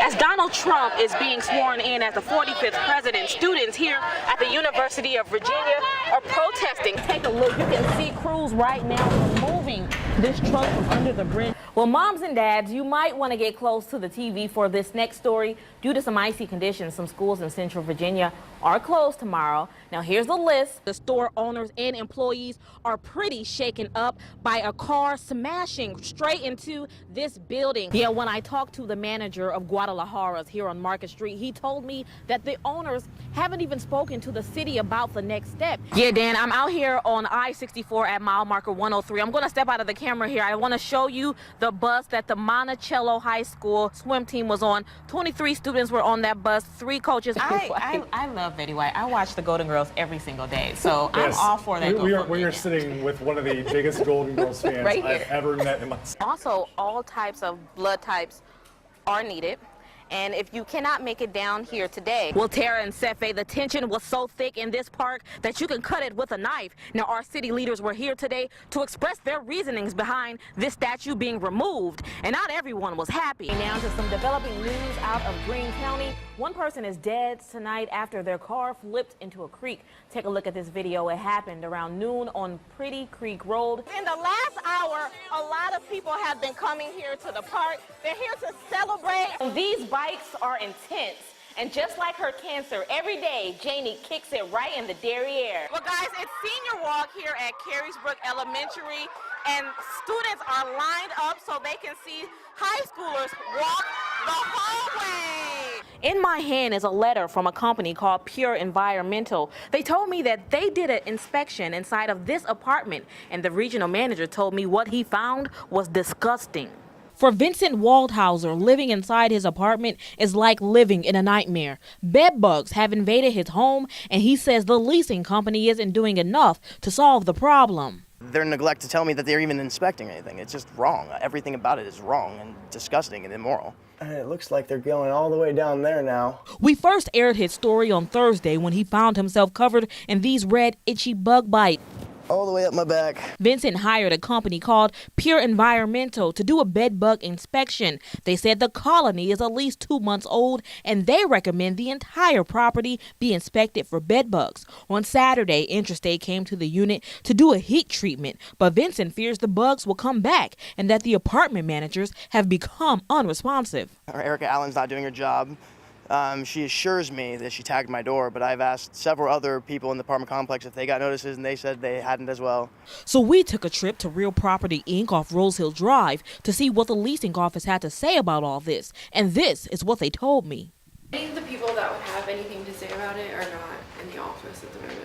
As Donald Trump is being sworn in as the 45th president, students here at the University of Virginia are protesting. Take a look. You can see crews right now removing this truck from under the bridge. Well, moms and dads, you might want to get close to the TV for this next story. Due to some icy conditions, some schools in Central Virginia are closed tomorrow. Now, here's the list. The store owners and employees are pretty shaken up by a car smashing straight into this building. Yeah, when I talked to the manager of Guadalajara's here on Market Street, he told me that the owners haven't even spoken to the city about the next step. Yeah, Dan, I'm out here on I-64 at mile marker 103. I'm going to step out of the camera here. I want to show you the bus that the Monticello High School swim team was on. 23 students were on that bus, 3 coaches. I love Betty White. I watch the Golden Girls every single day, so yes, I'm all for that. We are sitting with one of the biggest Golden Girls fans right I've ever met in my life. Also, all types of blood types are needed. And if you cannot make it down here today, well, Tara and Sefe, the tension was so thick in this park that you can cut it with a knife. Now, our city leaders were here today to express their reasonings behind this statue being removed, and not everyone was happy. Now to some developing news out of Greene County. One person is dead tonight after their car flipped into a creek. Take a look at this video. It happened around noon on Pretty Creek Road. In the last hour, a lot of people have been coming here to the park. They're here to celebrate. These bikes are intense. And just like her cancer, every day, Janie kicks it right in the derriere. Well, guys, it's senior walk here at Carysbrook Elementary, and students are lined up so they can see high schoolers walk the hallway. In my hand is a letter from a company called Pure Environmental. They told me that they did an inspection inside of this apartment, and the regional manager told me what he found was disgusting. For Vincent Waldhauser, living inside his apartment is like living in a nightmare. Bed bugs have invaded his home, and he says the leasing company isn't doing enough to solve the problem. They're neglect to tell me that they're even inspecting anything. It's just wrong. Everything about it is wrong and disgusting and immoral. And it looks like they're going all the way down there now. We first aired his story on Thursday when he found himself covered in these red, itchy bug bites. All the way up my back. Vincent hired a company called Pure Environmental to do a bed bug inspection. They said the colony is at least 2 months old, and they recommend the entire property be inspected for bed bugs. On Saturday, Interstate came to the unit to do a heat treatment, but Vincent fears the bugs will come back and that the apartment managers have become unresponsive. Erica Allen's not doing her job. She assures me that she tagged my door, but I've asked several other people in the apartment complex if they got notices, and they said they hadn't as well. So we took a trip to Real Property Inc. off Rose Hill Drive to see what the leasing office had to say about all this. And this is what they told me. Any of the people that would have anything to say about it are not in the office at the moment,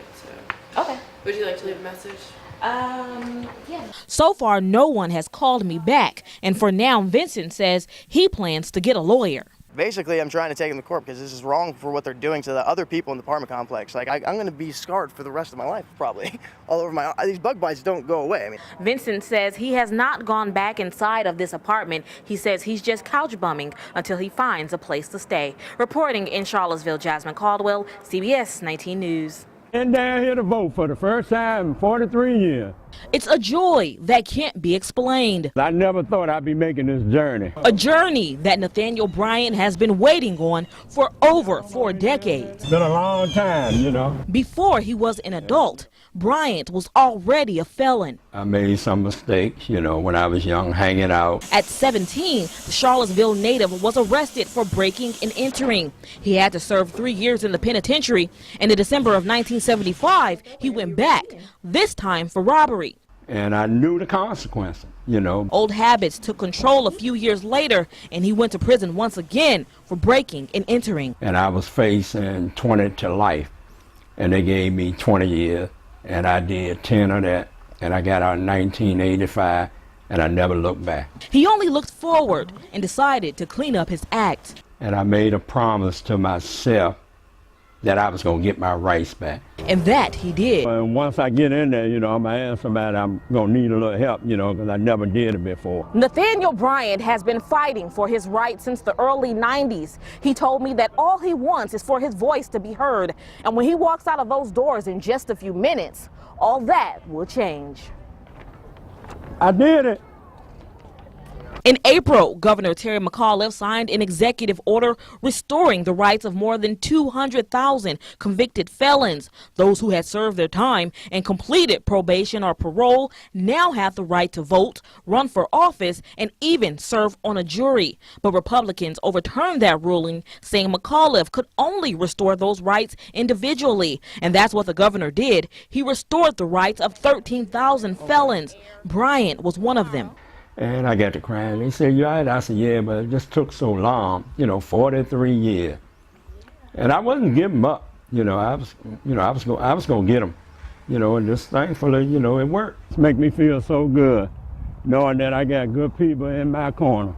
so. Okay. Would you like to leave a message? Yeah. So far, no one has called me back. And for now, Vincent says he plans to get a lawyer. Basically, I'm trying to take them to court because this is wrong for what they're doing to the other people in the apartment complex. Like, I'm going to be scarred for the rest of my life, probably. All over my, these bug bites don't go away. I mean, Vincent says he has not gone back inside of this apartment. He says he's just couch bumming until he finds a place to stay. Reporting in Charlottesville, Jasmin Caldwell, CBS 19 News. And down here to vote for the first time in 43 years. It's a joy that can't be explained. I never thought I'd be making this journey. A journey that Nathaniel Bryant has been waiting on for over 4 decades. It's been a long time, you know. Before he was an adult, Bryant was already a felon. I made some mistakes, you know, when I was young, hanging out. At 17, the Charlottesville native was arrested for breaking and entering. He had to serve 3 years in the penitentiary, and in December of 1975, he went back, this time for robbery. And I knew the consequences, you know. Old habits took control a few years later, and he went to prison once again for breaking and entering. And I was facing 20 to life, and they gave me 20 years, and I did 10 of that, and I got out in 1985, and I never looked back. He only looked forward and decided to clean up his act. And I made a promise to myself that I was going to get my rights back. And that he did. And once I get in there, you know, I'm going to ask somebody I'm going to need a little help, you know, because I never did it before. Nathaniel Bryant has been fighting for his rights since the early 90s. He told me that all he wants is for his voice to be heard. And when he walks out of those doors in just a few minutes, all that will change. I did it. In April, Governor Terry McAuliffe signed an executive order restoring the rights of more than 200,000 convicted felons. Those who had served their time and completed probation or parole now have the right to vote, run for office, and even serve on a jury. But Republicans overturned that ruling, saying McAuliffe could only restore those rights individually. And that's what the governor did. He restored the rights of 13,000 felons. Bryant was one of them. And I got to crying. He said, "You all right?" I said, "Yeah, but it just took so long, 43 years." And I wasn't giving up, I was going to get them, and just thankfully, it worked. It makes me feel so good knowing that I got good people in my corner.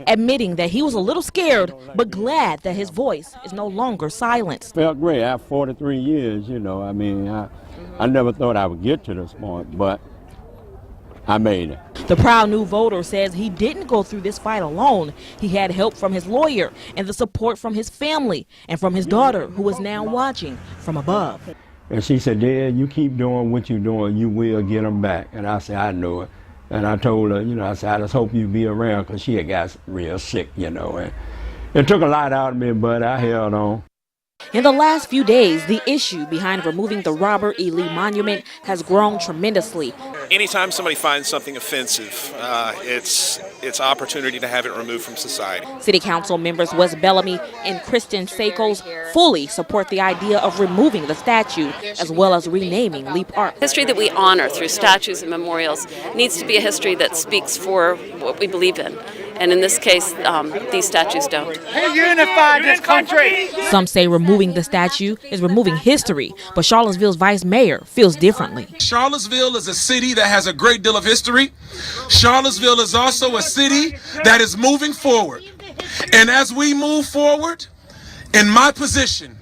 Admitting that he was a little scared, but glad that his voice is no longer silenced. Felt great after 43 years, I never thought I would get to this point, but I made it. The proud new voter says he didn't go through this fight alone. He had help from his lawyer and the support from his family and from his daughter, who is now watching from above. And she said, "Dad, you keep doing what you're doing, you will get them back." And I said, "I know it." And I told her, I said, "I just hope you be around," because she had got real sick, And it took a lot out of me, but I held on. In the last few days, the issue behind removing the Robert E. Lee Monument has grown tremendously. Anytime somebody finds something offensive, it's opportunity to have it removed from society. City Council members Wes Bellamy and Kristen Sakos fully support the idea of removing the statue as well as renaming Lee Park. History that we honor through statues and memorials needs to be a history that speaks for what we believe in. And in this case, these statues don't. We unified this country. Some say removing the statue is removing history, but Charlottesville's vice mayor feels differently. Charlottesville is a city that has a great deal of history. Charlottesville is also a city that is moving forward. And as we move forward, in my position,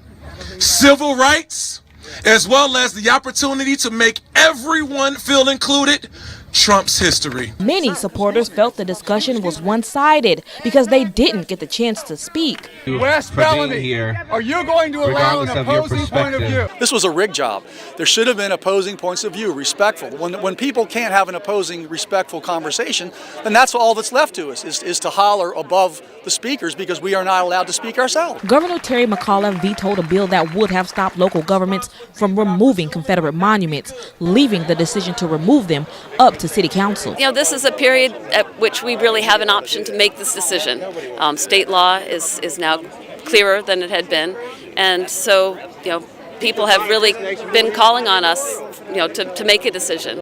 civil rights, as well as the opportunity to make everyone feel included, trumps history. Many supporters felt the discussion was one-sided because they didn't get the chance to speak. Wes Bellamy, are you going to allow an opposing point of view? This was a rigged job. There should have been opposing points of view, respectful. When people can't have an opposing, respectful conversation, then that's all that's left to us, is to holler above the speakers because we are not allowed to speak ourselves. Governor Terry McAuliffe vetoed a bill that would have stopped local governments from removing Confederate monuments, leaving the decision to remove them up to City Council. This is a period at which we really have an option to make this decision. State law is now clearer than it had been, and so people have really been calling on us to make a decision.